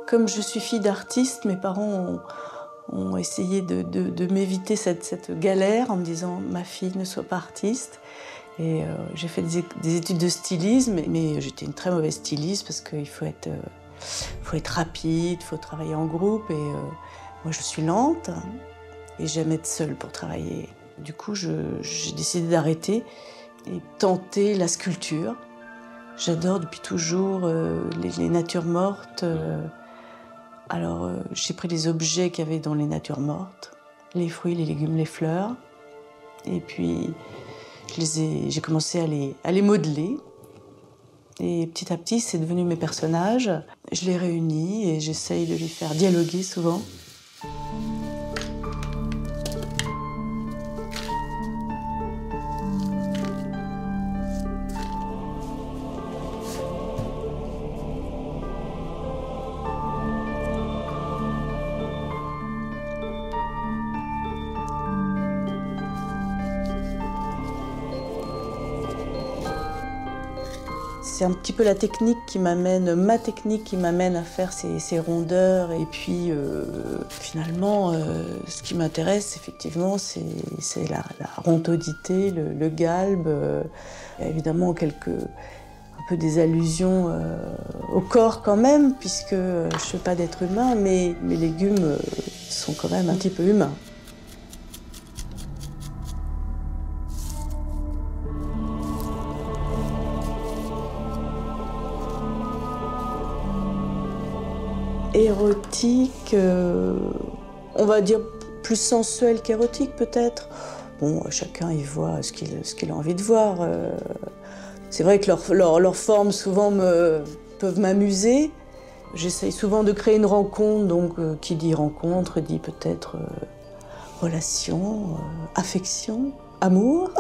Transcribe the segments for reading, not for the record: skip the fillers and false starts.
Comme je suis fille d'artiste, mes parents ont essayé de m'éviter cette galère en me disant « ma fille, ne sois pas artiste ». Et j'ai fait des études de stylisme, mais j'étais une très mauvaise styliste parce qu'il faut être rapide, il faut travailler en groupe. Et moi, je suis lente et j'aime être seule pour travailler. Du coup, j'ai décidé d'arrêter et tenter la sculpture. J'adore depuis toujours les natures mortes. Alors, j'ai pris les objets qu'il y avait dans les natures mortes, les fruits, les légumes, les fleurs. Et puis, j'ai commencé à les modeler. Et petit à petit, c'est devenu mes personnages. Je les réunis et j'essaye de les faire dialoguer souvent. C'est un petit peu ma technique qui m'amène à faire ces rondeurs. Et puis, finalement, ce qui m'intéresse, effectivement, c'est la rondodité, le galbe. Évidemment, un peu des allusions au corps quand même, puisque je ne fais pas d'être humain, mais mes légumes sont quand même un petit peu humains. Érotique, on va dire plus sensuel qu'érotique peut-être. Bon, chacun y voit ce qu'il a envie de voir. C'est vrai que leurs formes souvent peuvent m'amuser. J'essaye souvent de créer une rencontre, donc qui dit rencontre dit peut-être relation, affection, amour.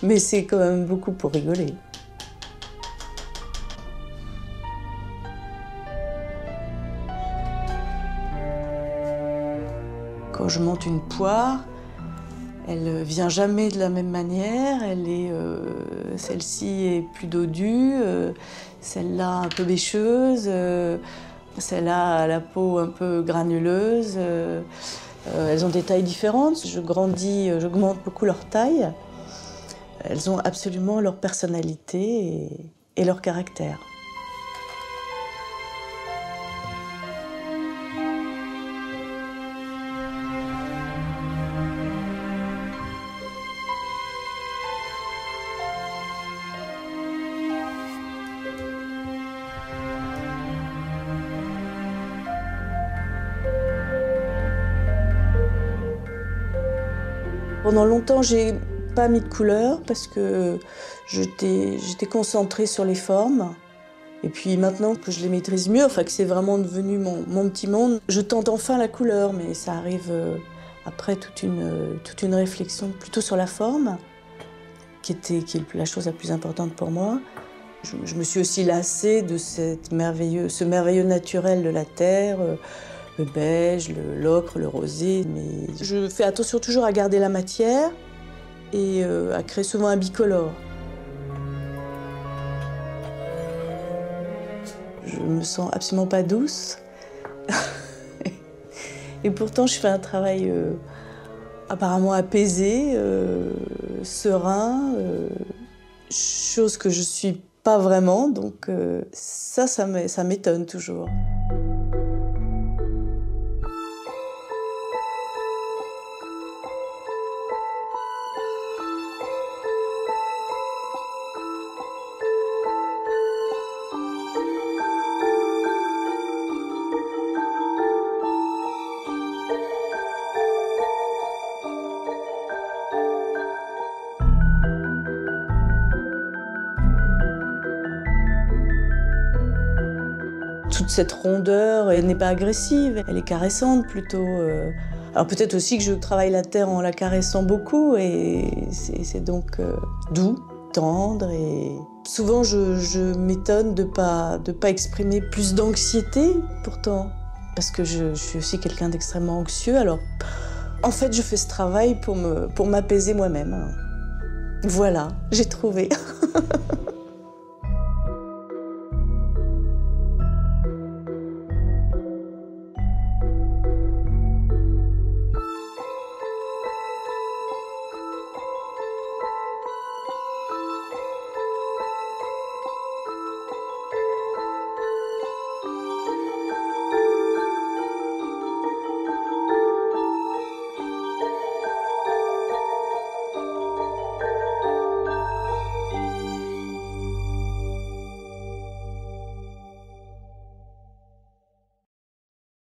Mais c'est quand même beaucoup pour rigoler. Quand je monte une poire, elle vient jamais de la même manière. Celle-ci est plus dodue, celle-là un peu bêcheuse, celle-là a la peau un peu granuleuse. Elles ont des tailles différentes. J'augmente beaucoup leur taille. Elles ont absolument leur personnalité et leur caractère. Pendant longtemps, j'ai pas mis de couleur parce que j'étais concentrée sur les formes. Et puis maintenant que je les maîtrise mieux, enfin que c'est vraiment devenu mon petit monde, je tente enfin la couleur, mais ça arrive après toute une réflexion plutôt sur la forme, qui est la chose la plus importante pour moi. Je me suis aussi lassée de ce merveilleux naturel de la terre, le beige, l'ocre, le rosé. Mais je fais attention toujours à garder la matière et à créer souvent un bicolore. Je me sens absolument pas douce. Et pourtant, je fais un travail apparemment apaisé, serein, chose que je suis pas vraiment. Donc ça m'étonne toujours. Toute cette rondeur, elle n'est pas agressive, elle est caressante plutôt. Alors peut-être aussi que je travaille la terre en la caressant beaucoup et c'est donc doux, tendre. Et souvent je m'étonne de pas exprimer plus d'anxiété pourtant, parce que je suis aussi quelqu'un d'extrêmement anxieux. Alors en fait je fais ce travail pour m'apaiser moi-même. Voilà, j'ai trouvé.